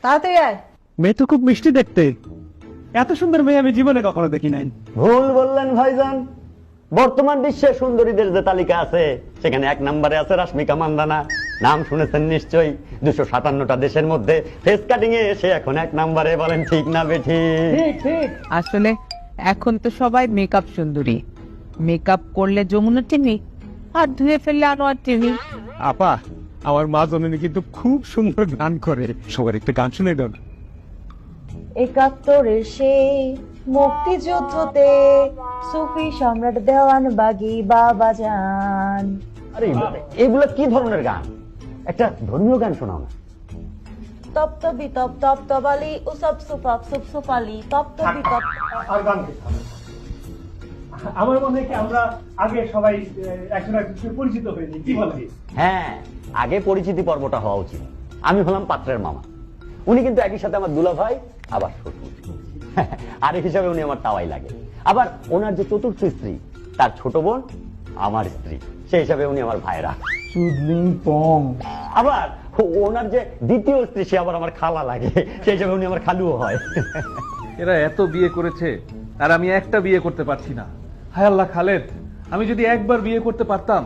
তাড়াতাড়ি আয়। মেয়ে তো খুব মিষ্টি দেখতে, এত সুন্দর মেয়ে আমি জীবনে কখনো দেখি নাই। ভুল বললেন ভাইজান, বর্তমান বিশ্বে সুন্দরীদের যে তালিকা আছে সেখানে 1 নম্বরে আছে রাশ্মিকা মান্দানা। নাম শুনেছেন নিশ্চয়ই। 257টা দেশের মধ্যে ফেস কাটিং এ এসে এখন 1 নম্বরে। বলেন ঠিক না বেঠিক? ঠিক ঠিক। আসলে এখন তো সবাই মেকআপ সুন্দরী, মেকআপ করলে যমুনা টিভি আর ধুয়ে ফেললে আনোয়ার টিভি। আপা, আমার মা জননী কিন্তু খুব সুন্দর গান করে, সবার একটু গান শুনে দাও না। 71-এর সেই মুক্তিযুদ্ধতে সুফি সম্রাট দেওয়ান বাগি বাবা যান। আরে এগুলো কি ধরনের গান? একটা ধর্মীয় গান শোনাও না। তপ্তবি তপ তপ্তবালি উসব সুপাপ সুপ সুপালি তপ্তবি তপ। আর গান করতে হবে। আমার মনে হয় কি আমরা আগে সবাই একজন একজনকে পরিচিত হয়ে যাই, কি বলে? হ্যাঁ, আগে পরিচিতি পর্বটা হওয়া উচিত। আমি হলাম পাত্রের মামা, উনি কিন্তু একই সাথে আমার দুলা ভাই আবার শ্বশুর। আরেক হিসাবে উনি আমার তাওয়াই লাগে। আবার ওনার যে চতুর্থ স্ত্রী, তার ছোট বোন আমার স্ত্রী, সেই হিসাবে উনি আমার ভাইরা। চুদলিং পং। আবার ওনার যে দ্বিতীয় স্ত্রী, সে আবার আমার খালা লাগে, সেই হিসাবে উনি আমার খালুও হয়। এরা এত বিয়ে করেছে আর আমি একটা বিয়ে করতে পারছি না। হায় আল্লাহ খালেদ, আমি যদি একবার বিয়ে করতে পারতাম,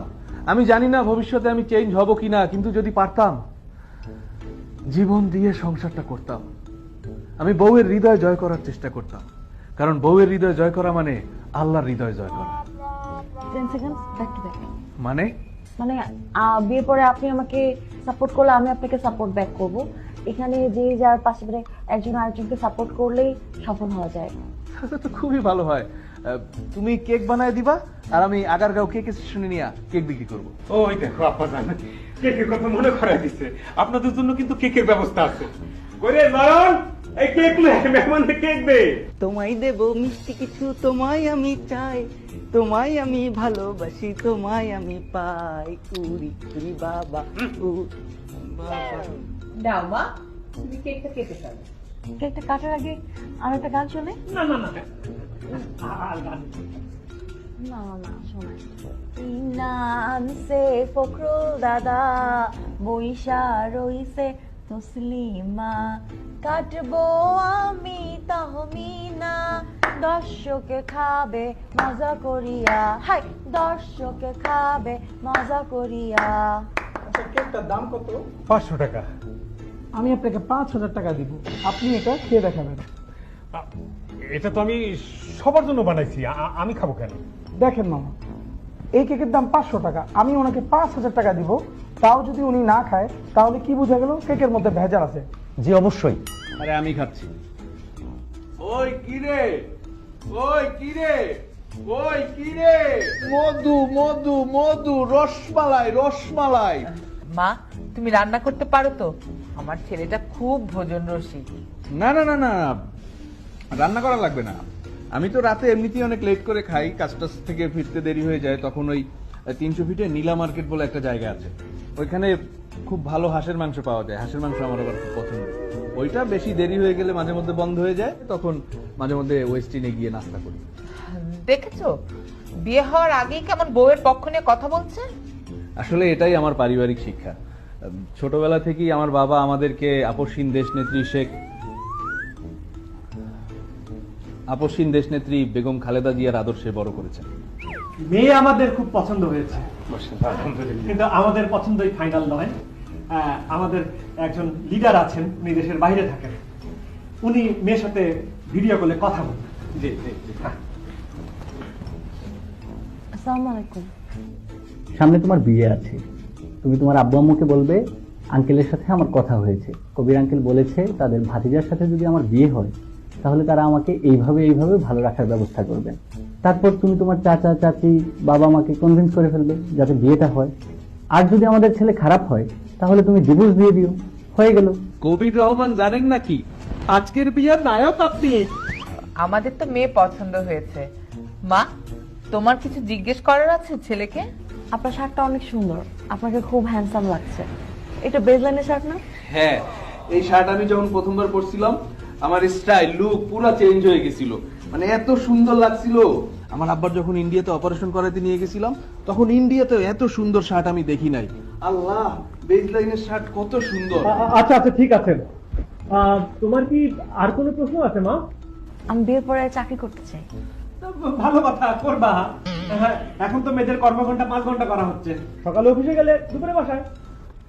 আমি জানি না ভবিষ্যতে আমি চেঞ্জ হব কিনা, কিন্তু যদি পারতাম জীবন দিয়ে সংসারটা করতাম। আমি বউয়ের হৃদয় জয় করার চেষ্টা করতাম, কারণ বউয়ের হৃদয় জয় করা মানে আল্লাহর হৃদয় জয় করা। 10 সেকেন্ডস ব্যাক টু ব্যাক। মানে মানে বিয়ের পরে আপনি আমাকে সাপোর্ট করলে আমি আপনাকে সাপোর্ট ব্যাক করব। এখানে যে যার পাশে মানে একজন আরেকজনকে সাপোর্ট করলেই সফল হওয়া যায়। তাহলে তো খুবই ভালো হয়। তুমি কেক বানায় দিবা আর আমি আগারগাঁও কেক স্টেশনে নিয়ে কেক বিক্রি করবো। ওই দেখো আপা জান, কেকের কথা মনে করাই দিচ্ছে। আপনাদের জন্য কিন্তু কেকের ব্যবস্থা আছে। করে নয়ন, এই কেক লে, মেহমানকে কেক দে। তোমায় দেব মিষ্টি কিছু, তোমায় আমি চাই, তোমায় আমি ভালোবাসি, তোমায় আমি পাই। কুড়ি কুড়ি বাবা বাবা। দাও মা, তুমি কেকটা কেটে ফেলো। কেকটা কাটার আগে আর একটা গান শোনে। না না না, আর গান না না শোনে। নাম সে ফখরুল দাদা বইসা রইছে তসলিমা, কাটবো আমি তাহমিনা, দর্শকে খাবে মজা করিয়া। হাই, দর্শকে খাবে মজা করিয়া। কেকটার দাম কত? 500 টাকা। আমি আপনাকে 5,000 টাকা দিব, আপনি এটা খেয়ে দেখাবেন। এটা তো আমি সবার জন্য বানাইছি, আমি খাবো কেন? দেখেন মামা, এই কেকের দাম 500 টাকা, আমি ওনাকে 5,000 টাকা দিব, তাও যদি উনি না খায় তাহলে কি বোঝা গেল কেকের মধ্যে ভেজাল আছে। জি অবশ্যই। আরে আমি খাচ্ছি। ওই কিরে, ওই কিরে, ওই কিরে, মধু মধু মধু, রসমালাই রসমালাই। মা, তুমি রান্না করতে পারো তো? আমার ছেলেটা খুব ভোজন রসিক। না না না না, রান্না করা লাগবে না। আমি তো রাতে এমনিতেই অনেক লেট করে খাই, কাজটাজ থেকে ফিরতে দেরি হয়ে যায়। তখন ওই 300 ফিটে নীলা মার্কেট বলে একটা জায়গা আছে, ওইখানে খুব ভালো হাঁসের মাংস পাওয়া যায়। হাঁসের মাংস আমার আবার খুব পছন্দ। ওইটা বেশি দেরি হয়ে গেলে মাঝে মধ্যে বন্ধ হয়ে যায়, তখন মাঝে মধ্যে ওয়েস্টিনে গিয়ে নাস্তা করি। দেখেছো বিয়ে হওয়ার আগেই কেমন বউয়ের পক্ষ নিয়ে কথা বলছে। আসলে এটাই আমার পারিবারিক শিক্ষা। ছোটবেলা থেকেই আমার বাবা আমাদেরকে আপসহীন দেশনেত্রী বেগম খালেদা জিয়ার আদর্শে বড় করেছেন। মেয়ে আমাদের খুব পছন্দ হয়েছে, কিন্তু আমাদের পছন্দই ফাইনাল নয়। আমাদের একজন লিডার আছেন, উনি দেশের বাইরে থাকেন, উনি মেয়ের সাথে ভিডিও কলে কথা বলবেন। জি জি জি। আসসালামু আলাইকুম। সামনে তোমার বিয়ে আছে, তুমি তোমার আব্বু আম্মুকে বলবে আঙ্কেলের সাথে আমার কথা হয়েছে, কবির আঙ্কেল বলেছে তাদের ভাতিজার সাথে যদি আমার বিয়ে হয় তাহলে তারা আমাকে এইভাবে ভালো রাখার ব্যবস্থা করবেন। তারপর তুমি তোমার চাচা চাচি বাবা মাকে কনভিন্স করে ফেলবে যাতে বিয়েটা হয়। আর যদি আমাদের ছেলে খারাপ হয় তাহলে তুমি ডিভোর্স দিয়ে দিও, হয়ে গেল। কবির রহমান জানেন নাকি আজকের বিয়ের নায়ক আপনি। আমাদের তো মেয়ে পছন্দ হয়েছে। মা, তোমার কিছু জিজ্ঞেস করার আছে ছেলেকে? আপনার শার্টটা অনেক সুন্দর, আপনাকে খুব হ্যান্ডসাম লাগছে। এটা বেজলাইনের শার্ট না? হ্যাঁ, এই শার্ট আমি যখন প্রথমবার পরছিলাম আমার স্টাইল লুক পুরো চেঞ্জ হয়ে গেছিল, মানে এত সুন্দর লাগছিল। আমার আব্বার যখন ইন্ডিয়াতে অপারেশন করাতে নিয়ে গেছিলাম তখন ইন্ডিয়াতে এত সুন্দর শার্ট আমি দেখি নাই। আল্লাহ, বেজলাইনের শার্ট কত সুন্দর। আচ্ছা আচ্ছা ঠিক আছে, তোমার কি আর কোনো প্রশ্ন আছে মা? আমি বিয়ের পরে চাকরি করতে চাই। ভালো কথা, করবা। হ্যাঁ, এখন তো মেয়েদের কর্মঘণ্টা 5 ঘন্টা করা হচ্ছে, সকালে অফিসে গেলে দুপুরে বাসায়।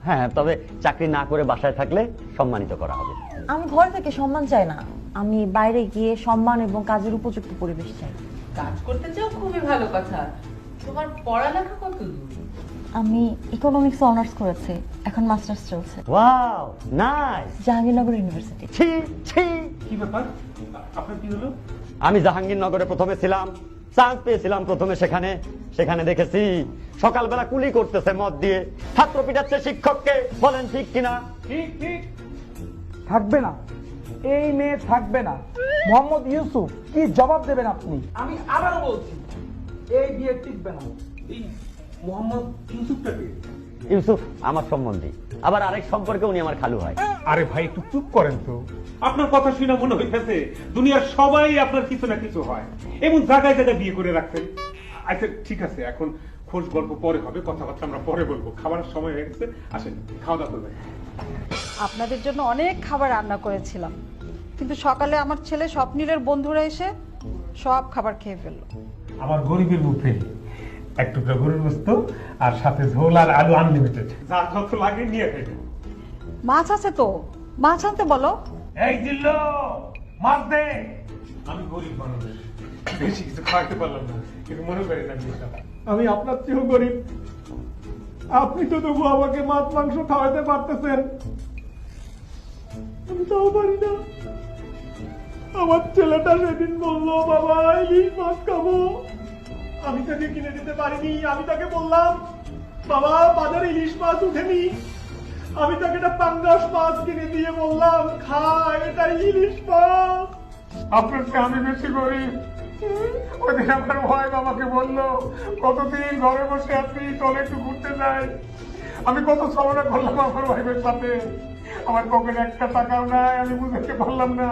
হ্যাঁ, তবে চাকরি না করে বাসায় থাকলে সম্মানিত করা হবে। আমি ঘর থেকে সম্মান চাই না, আমি বাইরে গিয়ে সম্মান এবং কাজের উপযুক্ত পরিবেশ চাই। কাজ করতে চাও, খুবই ভালো কথা। তোমার পড়ালেখা কত দূর? আমি ইকোনমিক্স অনার্স করেছি, এখন মাস্টার্স চলছে ওয়াও, নাইস। জাহাঙ্গীরনগর ইউনিভার্সিটি। ছি ছি। কি ব্যাপার, আপনার কি হলো? আমি জাহাঙ্গীরনগরে প্রথমে ছিলাম, চান্স পেয়েছিলাম প্রথমে সেখানে দেখেছি সকালবেলা কুলি করতেছে মদ দিয়ে, ছাত্র পিটাচ্ছে শিক্ষককে। বলেন ঠিক কিনা? ঠিক ঠিক। থাকবে না, এই মেয়ে থাকবে না। মোহাম্মদ ইউসুফ, কি জবাব দেবেন আপনি? আমি আবারও বলছি, এই বিয়ে টিকবে না। এই মোহাম্মদ ইউসুফটাকে। ইউসুফ আমার সম্বন্ধী, আবার আরেক সম্পর্কে উনি আমার খালু হয়। আরে ভাই, একটু চুপ করেন তো। আপনার কথা শুনে মনে হইতেছে দুনিয়ার সবাই আপনার কিছু না কিছু হয়, এমন জায়গায় জায়গায় বিয়ে করে রাখছেন। আচ্ছা ঠিক আছে, এখন খোঁজ গল্প পরে হবে, কথাবার্তা আমরা পরে বলবো। খাবারের সময় হয়ে গেছে, আসেন খাওয়া দাওয়া করবেন। আপনাদের জন্য অনেক খাবার রান্না করেছিলাম, কিন্তু সকালে আমার ছেলে স্বপ্নীলের বন্ধুরা এসে সব খাবার খেয়ে ফেললো। আমার গরিবের মুখে এক টুকরা গরুর গোস্ত আর সাথে ঝোল আর আলু আনলিমিটেড, যা যত লাগে নিয়ে খাইবে। মাছ আছে তো, মাছ আনতে বলো। এই দিল্লো, মাছ দে। আমি গরিব মানুষ, বেশি কিছু খাওয়াতে পারলাম না, কিন্তু মনে করি না আমি আপনার চেয়েও গরিব। আপনি তো তবু আমাকে মাছ মাংস খাওয়াতে পারতেছেন, আমি তাও পারি না। আমার ছেলেটা সেদিন বললো, বাবা ইলিশ মাছ খাবো, আমি তাকে কিনে দিতে পারিনি। আমি তাকে বললাম, বাবা বাজারে ইলিশ মাছ উঠেনি। আমি তাকে একটা পাঙ্গাস মাছ কিনে দিয়ে বললাম, খা, এটা ইলিশ মাছ। আপনার চেয়ে আমি বেশি গরিব। ওদিন আমার ভাই আমাকে বললো, কতদিন ঘরে বসে আছি, চলে একটু ঘুরতে যাই। আমি কত সময় করলাম আমার ওয়াইফের সাথে, আমার পকেটে একটা টাকাও নাই। আমি বুঝতে পারলাম না।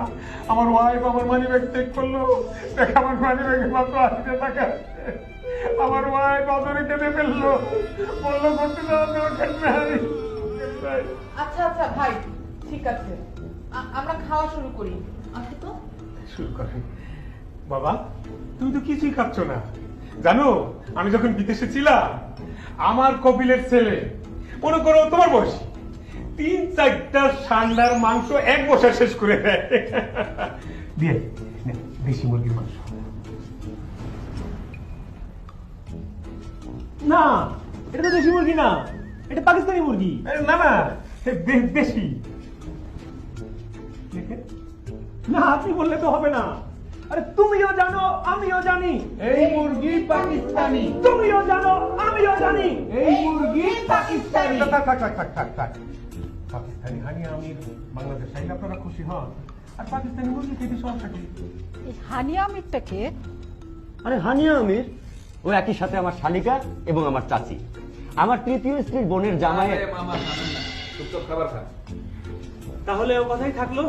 আমার ওয়াইফ আমার মানি ব্যাগ চেক করলো, দেখ আমার মানি ব্যাগে মাত্র 80 টাকা আছে। আমার ওয়াইফ অদরে কেঁদে ফেললো, বললো ঘুরতে যাওয়ার দরকার নাই। আচ্ছা আচ্ছা ভাই, ঠিক আছে, আমরা খাওয়া শুরু করি। আসো তো। শুরু করে। বাবা তুমি তো কিছুই খাচ্ছ না। জানো, আমি যখন বিদেশে ছিলাম, আমার কপিলের ছেলে, মনে করো তোমার বয়স, 3-4টা ষান্ডার মাংস এক বছর শেষ করে দেয়। দিয়ে দেশি মুরগির মাংস। না, এটা তো দেশি মুরগি না, এটা পাকিস্তানি মুরগি। না না, দেশি। না, আপনি বললে তো হবে না। আরে তুমিও জানো, আমিও জানি, এই মুরগি পাকিস্তানি। তুমিও জানো, আমিও জানি, এই মুরগি পাকিস্তানি। পাকিস্তানি হানি আমির বাংলাদেশ আইলে আপনারা খুশি হন, আর পাকিস্তানি মুরগি খেতে সমস্যা কি? এই হানিয়া আমিরটাকে? আরে হানিয়া আমির, ও একই সাথে আমার শালিকা এবং আমার চাচি, আমার তৃতীয় স্ত্রীর বোনের জামাই। খাবার খা। তাহলে ও কথাই থাকলো,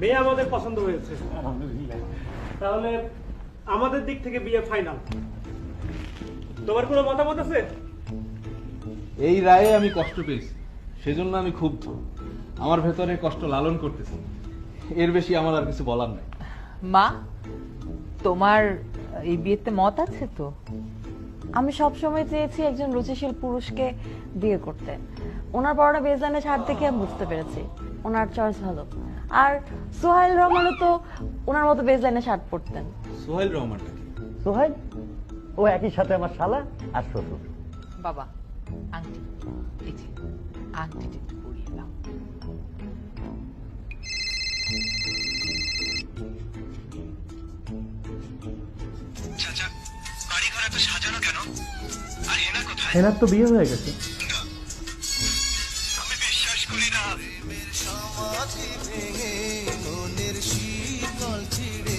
মেয়ে আমাদের পছন্দ হয়েছে। তাহলে আমাদের দিক থেকে বিয়ে ফাইনাল। তোমার কোনো মতামত আছে? এই রায়ে আমি কষ্ট পেয়েছি, সেজন্য আমি ক্ষুব্ধ। আমার ভেতরে কষ্ট লালন করতেছি, এর বেশি আমার আর কিছু বলার নাই। মা, তোমার এই বিয়েতে মত আছে তো? আমি সবসময় চেয়েছি একজন রুচিশীল পুরুষকে বিয়ে করতে। ওনার পরোটা বেজলাইনে শার্ট দেখে আমি বুঝতে পেরেছি ওনার চয়েস ভালো। আর সোহাইল রহমানও তো ওনার মতো বেজলাইনে শার্ট পরতেন। সোহেল রহমান? সোহাইল, ও একই সাথে আমার শালা আর শ্বশুর। বাবা, আংটি, এই যে আংটিটা একটু পরিয়ে দাও। হেনার তো বিয়ে হয়ে গেছে। আমি বিশ্বাস করি না। প্রেমের সমাধি ভেঙে মনের শীতল ছিঁড়ে